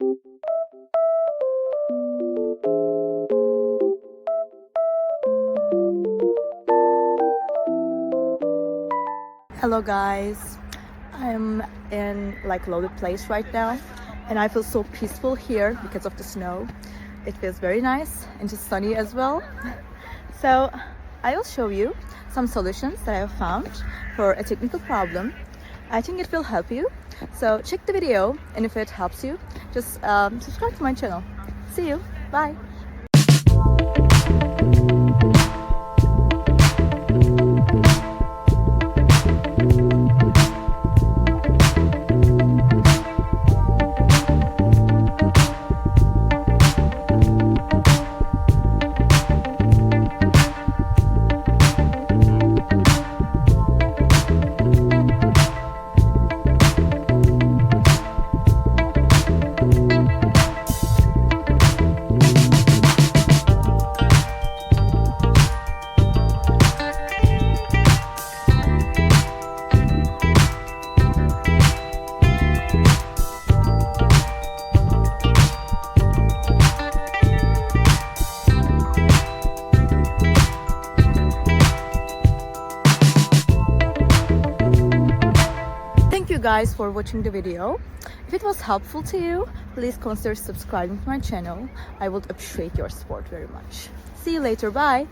Hello guys, I'm in like loaded place right now and I feel so peaceful here because of the snow. It feels very nice and just sunny as well. So I will show you some solutions that I have found for a technical problem. I think it will help you. So check the video, and if it helps you, just subscribe to my channel. See you, bye. Thank you guys for watching the video. If it was helpful to you, please consider subscribing to my channel. I would appreciate your support very much. See you later, bye.